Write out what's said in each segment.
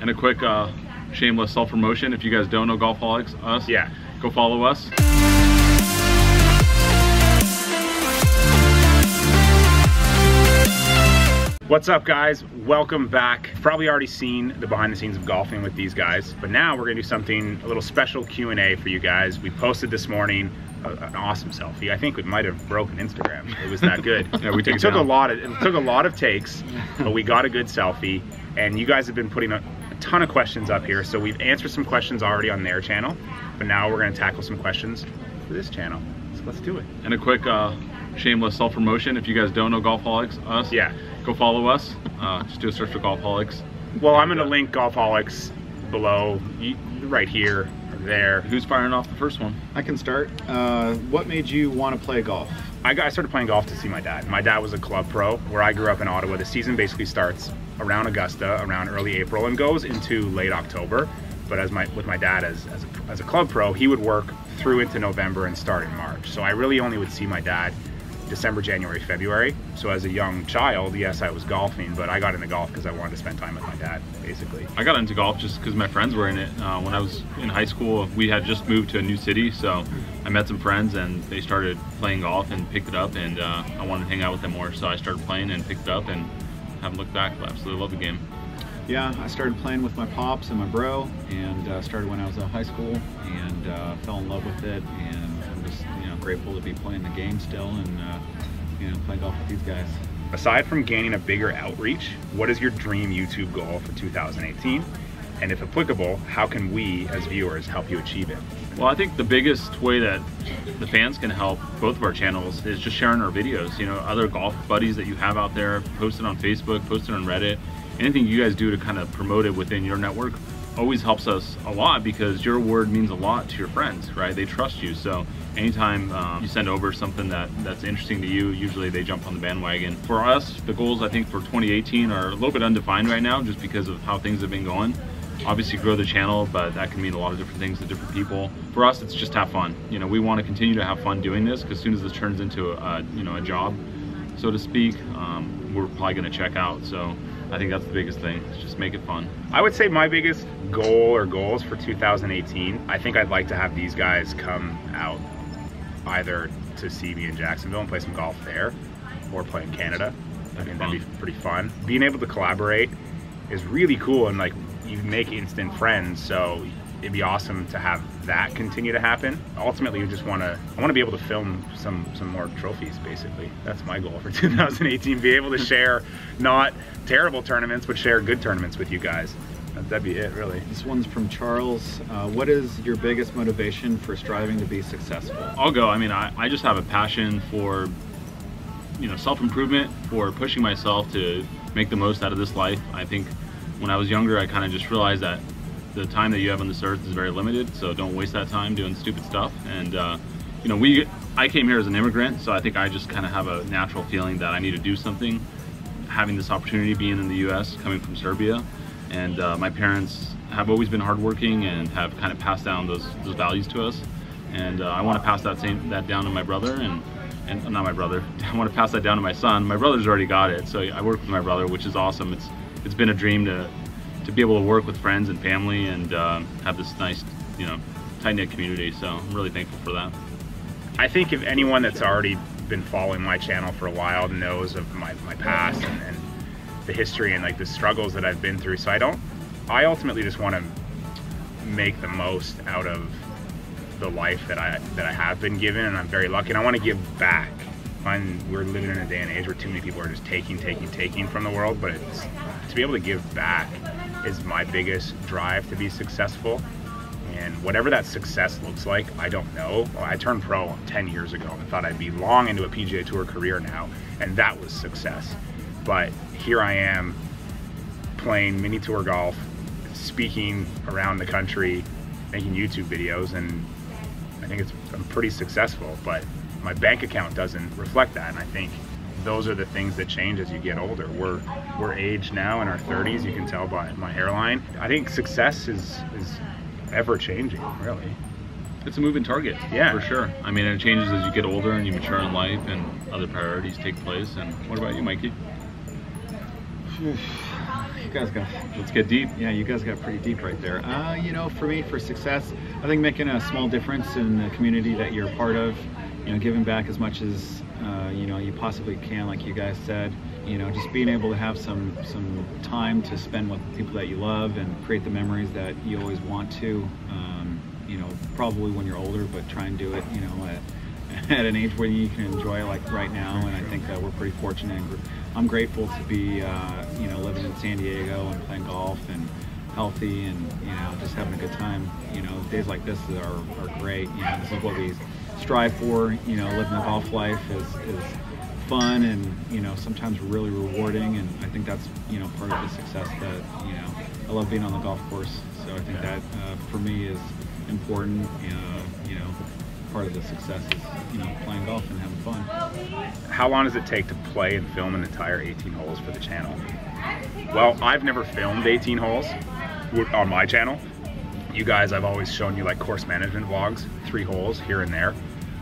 And a quick shameless self-promotion. If you guys don't know Golfholics, us, yeah, go follow us. What's up, guys? Welcome back. You've probably already seen the behind the scenes of golfing with these guys, but now we're gonna do something, a little special Q&A for you guys. We posted this morning an awesome selfie. I think it might have broken Instagram. It was that good. Yeah, we took it took a lot of takes, but we got a good selfie. And you guys have been putting a ton of questions up here, so we've answered some questions already on their channel, but now we're gonna tackle some questions for this channel. So let's do it. And a quick shameless self-promotion. If you guys don't know Golfholics, us, yeah, go follow us. Just do a search for Golfholics. Well, I'm gonna link Golfholics below, right here, or there. Who's firing off the first one? I can start. What made you want to play golf? I started playing golf to see my dad. My dad was a club pro. Where I grew up in Ottawa, the season basically starts around Augusta, around early April, and goes into late October. But with my dad as a club pro, he would work through into November and start in March. So I really only would see my dad December, January, February. So as a young child, yes, I was golfing, but I got into golf because I wanted to spend time with my dad, basically. I got into golf just because my friends were in it. When I was in high school, we had just moved to a new city, so I met some friends and they started playing golf and picked it up, and I wanted to hang out with them more, so I started playing and picked it up and haven't looked back. I absolutely love the game. Yeah, I started playing with my pops and my bro, and started when I was in high school, and fell in love with it, and I'm just grateful to be playing the game still, and playing golf with these guys. Aside from gaining a bigger outreach, what is your dream YouTube goal for 2018? And if applicable, how can we as viewers help you achieve it? Well, I think the biggest way that the fans can help both of our channels is just sharing our videos. Other golf buddies that you have out there, post it on Facebook, post it on Reddit. Anything you guys do to kind of promote it within your network always helps us a lot, because your word means a lot to your friends, right? They trust you. So anytime you send over something that's interesting to you, usually they jump on the bandwagon. For us, the goals I think for 2018 are a little bit undefined right now, just because of how things have been going. Obviously grow the channel, but that can mean a lot of different things to different people. For us, it's just have fun. We want to continue to have fun doing this, because as soon as this turns into a job, so to speak, we're probably going to check out. So I think that's the biggest thing, is just make it fun. I would say my biggest goal or goals for 2018, I think I'd like to have these guys come out either to see me in Jacksonville and play some golf there, or play in Canada. I think that'd be pretty fun. Being able to collaborate is really cool, and you make instant friends, so it'd be awesome to have that continue to happen. Ultimately, I want to be able to film some more trophies, basically. That's my goal for 2018, be able to share not terrible tournaments, but share good tournaments with you guys. That'd be it, really. This one's from Charles. What is your biggest motivation for striving to be successful? I'll go. I just have a passion for self-improvement, for pushing myself to make the most out of this life. I think when I was younger, I kind of just realized that the time that you have on this earth is very limited, so don't waste that time doing stupid stuff. And I came here as an immigrant, so I think I just kind of have a natural feeling that I need to do something. Having this opportunity, being in the U.S., coming from Serbia, and my parents have always been hardworking and have kind of passed down those values to us. And I want to pass that down to my brother, and not my brother. I want to pass that down to my son. My brother's already got it, so I work with my brother, which is awesome. It's been a dream to be able to work with friends and family and have this nice, tight-knit community. So I'm really thankful for that. I think if anyone that's already been following my channel for a while knows of my past and the history and the struggles that I've been through. So I ultimately just want to make the most out of the life that I have been given, and I'm very lucky, and I want to give back. We're living in a day and age where too many people are just taking from the world, but to be able to give back is my biggest drive to be successful. And whatever that success looks like, I don't know. I turned pro 10 years ago and thought I'd be long into a PGA Tour career now, and that was success. But here I am playing mini tour golf, speaking around the country, making YouTube videos, and I think I'm pretty successful, but my bank account doesn't reflect that. And I think those are the things that change as you get older. We're aged now in our 30s, you can tell by my hairline. I think success is ever changing, really. It's a moving target, yeah, for sure. I mean, it changes as you get older and you mature in life and other priorities take place. And what about you, Mikey? guys got. Let's get deep. Yeah, you guys got pretty deep right there. You know, for me, for success, I think making a small difference in the community that you're a part of, you know, giving back as much as you know, you possibly can, like you guys said. You know, just being able to have some time to spend with people that you love and create the memories that you always want to. You know, probably when you're older, but try and do it, you know, at an age where you can enjoy it, like right now. And I think we're pretty fortunate. And I'm grateful to be, you know, living in San Diego and playing golf and healthy and, you know, just having a good time. You know, days like this are great. You know, this is what we strive for. You know, living the golf life is fun and, you know, sometimes really rewarding. And I think that's, you know, part of the success that, you know, I love being on the golf course. So I think that for me is important. You know, part of the success is, you know, playing golf and having fun. How long does it take to play and film an entire 18 holes for the channel? Well, I've never filmed 18 holes on my channel. You guys, I've always shown you like course management vlogs, 3 holes here and there.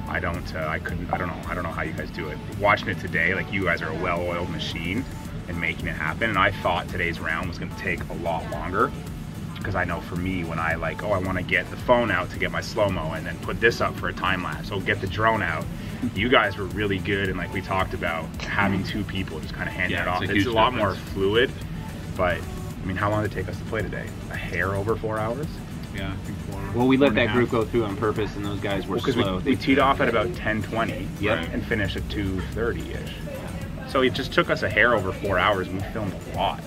I don't know how you guys do it. Watching it today, like, you guys are a well-oiled machine and making it happen. And I thought today's round was going to take a lot longer, because I know for me, when I like, oh, I want to get the phone out to get my slow-mo and then put this up for a time lapse, get the drone out. You guys were really good, and like we talked about, having 2 people just kind of handing it off. It's a lot more fluid. But I mean, how long did it take us to play today? A hair over 4 hours? Yeah, I think 4. Well, we let that group go through on purpose, and those guys were slow. We teed off at about 10:20, and finished at 2:30-ish. So it just took us a hair over 4 hours, and we filmed a lot.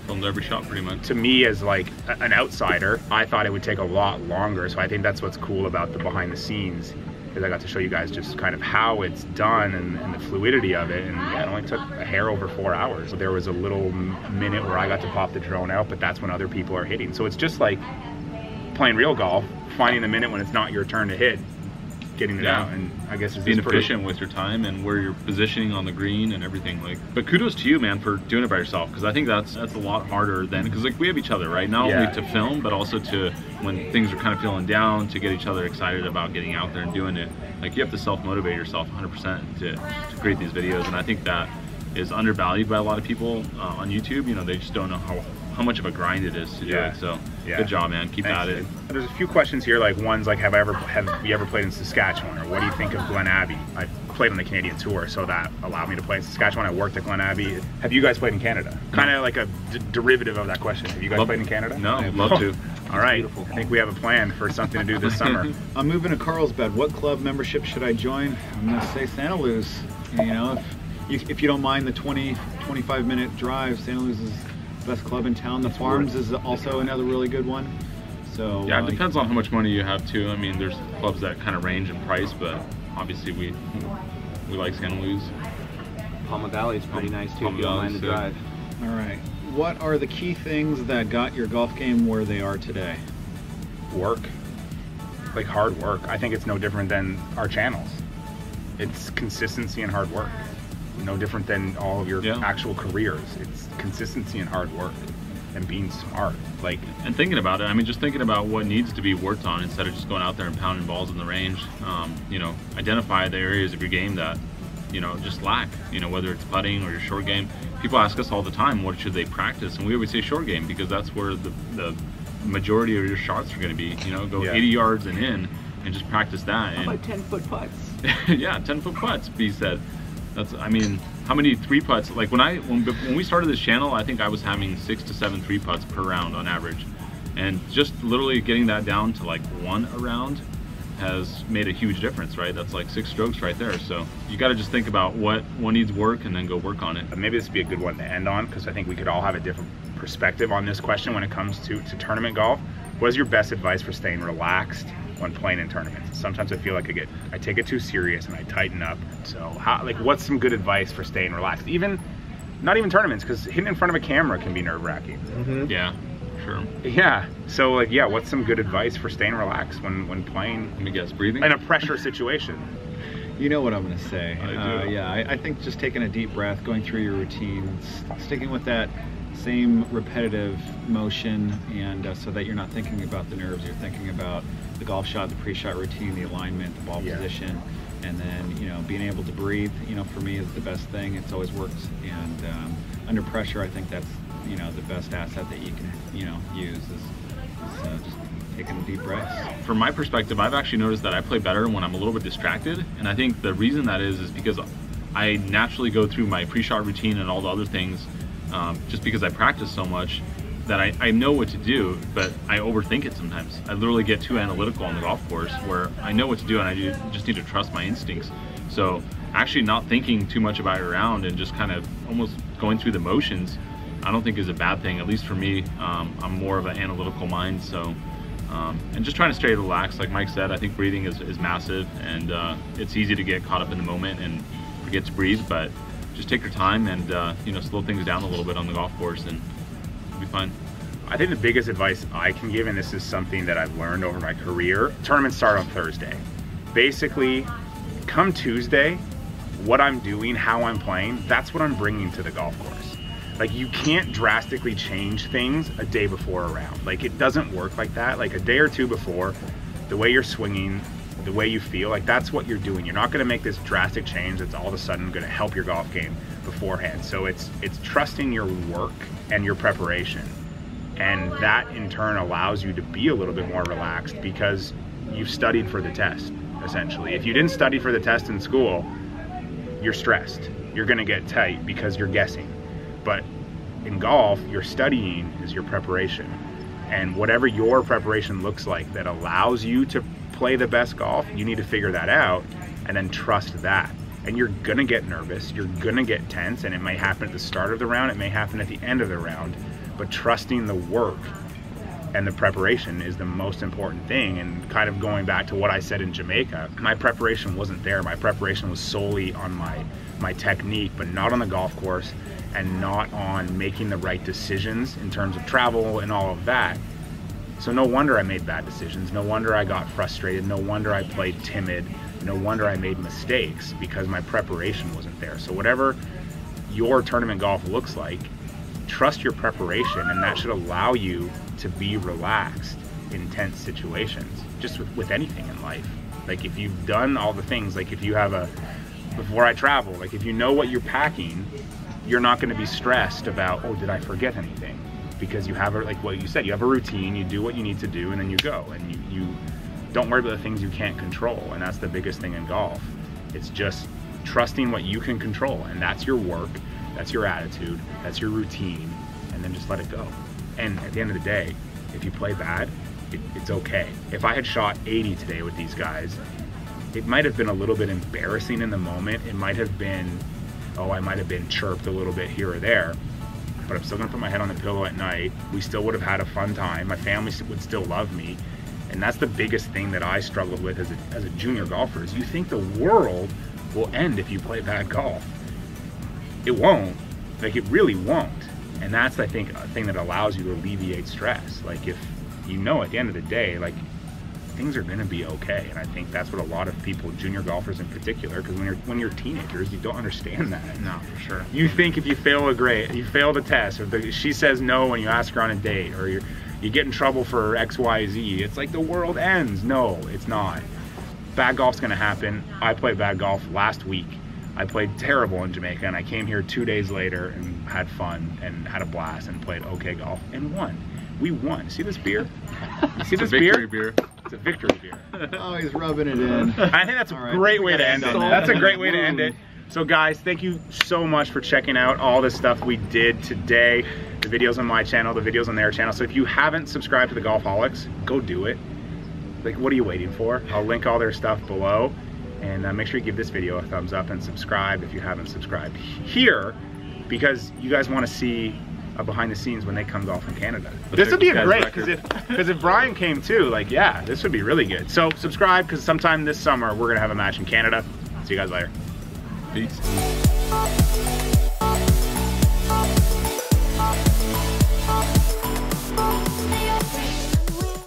Filmed every shot pretty much. To me, as like an outsider, I thought it would take a lot longer. So I think that's what's cool about the behind the scenes, is I got to show you guys just kind of how it's done and the fluidity of it. And yeah, it only took a hair over 4 hours. There was a little minute where I got to pop the drone out, but that's when other people are hitting. So it's just like playing real golf, finding the minute when it's not your turn to hit, getting it out. And I guess it's being efficient with your time and where you're positioning on the green and everything. Like, but kudos to you, man, for doing it by yourself, because I think that's a lot harder than, because like we have each other, right? Not only to film, but also to, when things are kind of feeling down, to get each other excited about getting out there and doing it. Like, you have to self-motivate yourself 100% to create these videos, and I think that is undervalued by a lot of people on YouTube. You know, they just don't know how much of a grind it is to do it. So good job, man. Keep at it. There's a few questions here, like one's like, have you ever played in Saskatchewan, or what do you think of Glen Abbey? I played on the Canadian Tour, so that allowed me to play in Saskatchewan. I worked at Glen Abbey. Have you guys played in Canada? Kind of like a derivative of that question. Have you guys played in Canada? No, I'd love to. All right, I think we have a plan for something to do this summer. I'm moving to Carlsbad. What club membership should I join? I'm gonna say Santa Luz. You know, if you don't mind the 20-25 minute drive, Santa Luz is the best club in town. The Farms is also another really good one. So yeah, it depends on how much money you have too. I mean, there's clubs that kind of range in price, but obviously we like Santa Luz. Palma Valley is pretty nice too, if you don't mind the drive. All right. What are the key things that got your golf game where they are today? Work. Like hard work. I think it's no different than our channels. It's consistency and hard work. No different than all of your actual careers. It's consistency and hard work and being smart. Like, and thinking about it. I mean, just thinking about what needs to be worked on instead of just going out there and pounding balls in the range. You know, identify the areas of your game that, you know, just lack. You know, whether it's putting or your short game. People ask us all the time, what should they practice? And we always say short game, because that's where the majority of your shots are going to be. You know, go 80 yards and in, and just practice that. How about 10-foot putts? Yeah, 10-foot putts, B said. That's, I mean, how many 3-putts? Like when we started this channel, I think I was having 6 to 7 3-putts per round on average. And just literally getting that down to like 1 a round has made a huge difference, right? That's like 6 strokes right there. So you got to just think about what needs work and then go work on it. Maybe this would be a good one to end on, because I think we could all have a different perspective on this question when it comes to tournament golf. What is your best advice for staying relaxed when playing in tournaments? Sometimes I feel like I take it too serious and I tighten up. So what's some good advice for staying relaxed? Not even tournaments, because hitting in front of a camera can be nerve-wracking. Mm-hmm. Yeah. Sure. Yeah. So what's some good advice for staying relaxed when playing? Let me guess, breathing? In a pressure situation. You know what I'm going to say. I do. Yeah, I think just taking a deep breath, going through your routine, sticking with that same repetitive motion, and so that you're not thinking about the nerves, you're thinking about the golf shot, the pre-shot routine, the alignment, the ball position, and then, you know, being able to breathe, you know, for me is the best thing. It's always worked, and under pressure, I think that's you know, the best asset that you can, you know, use is just taking deep breaths. From my perspective, I've actually noticed that I play better when I'm a little bit distracted, and I think the reason that is because I naturally go through my pre-shot routine and all the other things, just because I practice so much that I know what to do, but I overthink it sometimes. I literally get too analytical on the golf course where I know what to do and I just need to trust my instincts. So actually not thinking too much about your round and just kind of almost going through the motions, I don't think is a bad thing, at least for me. I'm more of an analytical mind, so and just trying to stay relaxed. Like Mike said, I think breathing is massive, and it's easy to get caught up in the moment and forget to breathe, but just take your time and you know, slow things down a little bit on the golf course and it'll be fine. I think the biggest advice I can give, and this is something that I've learned over my career, tournaments start on Thursday. Basically, come Tuesday, what I'm doing, how I'm playing, that's what I'm bringing to the golf course. Like, you can't drastically change things a day before a round. Like, it doesn't work like that. Like, a day or two before, the way you're swinging, the way you feel, like, that's what you're doing. You're not gonna make this drastic change that's all of a sudden gonna help your golf game beforehand. So it's trusting your work and your preparation. And that in turn allows you to be a little bit more relaxed because you've studied for the test, essentially. If you didn't study for the test in school, you're stressed. You're gonna get tight because you're guessing. But in golf, your studying is your preparation. And whatever your preparation looks like that allows you to play the best golf, you need to figure that out and then trust that. And you're gonna get nervous, you're gonna get tense, and it might happen at the start of the round, it may happen at the end of the round, but trusting the work and the preparation is the most important thing. And kind of going back to what I said in Jamaica, my preparation wasn't there. My preparation was solely on my technique, but not on the golf course and not on making the right decisions in terms of travel and all of that. So no wonder I made bad decisions. No wonder I got frustrated. No wonder I played timid. No wonder I made mistakes because my preparation wasn't there. So whatever your tournament golf looks like, trust your preparation, and that should allow you to be relaxed in tense situations, just with anything in life. Like, if you've done all the things, like if you have before I travel, like if you know what you're packing, you're not going to be stressed about, oh, did I forget anything? Because you have, like what you said, you have a routine, you do what you need to do, and then you go, and you don't worry about the things you can't control. And that's the biggest thing in golf. It's just trusting what you can control, and that's your work, that's your attitude, that's your routine, and then just let it go. And at the end of the day, if you play bad, it's okay. If I had shot 80 today with these guys, it might have been a little bit embarrassing in the moment. It might have been, oh, I might have been chirped a little bit here or there, but I'm still gonna put my head on the pillow at night. We still would have had a fun time. My family would still love me. And that's the biggest thing that I struggled with as a junior golfer, is you think the world will end if you play bad golf. It won't. Like, it really won't. And that's, I think, a thing that allows you to alleviate stress. Like, if you know at the end of the day, like, things are gonna be okay. And I think that's what a lot of people, junior golfers in particular, because when you're teenagers, you don't understand that. No, for sure. You think if you fail a test, or she says no when you ask her on a date, or you get in trouble for XYZ, it's like the world ends. No, it's not. Bad golf's gonna happen. I played bad golf last week. I played terrible in Jamaica, and I came here 2 days later and had fun and had a blast and played okay golf and won. We won. See this beer? You see this beer? It's a victory beer. Oh, he's rubbing it in. I think that's a great way to end it. That's a great way to end it. So guys, thank you so much for checking out all the stuff we did today. The videos on my channel, the videos on their channel. So if you haven't subscribed to the Golfholics, go do it. Like, what are you waiting for? I'll link all their stuff below. And make sure you give this video a thumbs up and subscribe if you haven't subscribed here, because you guys want to see behind the scenes when they come golf in Canada. This would be great, because if Brian came too, like, yeah, this would be really good. So subscribe, because sometime this summer we're gonna have a match in Canada. See you guys later. Peace.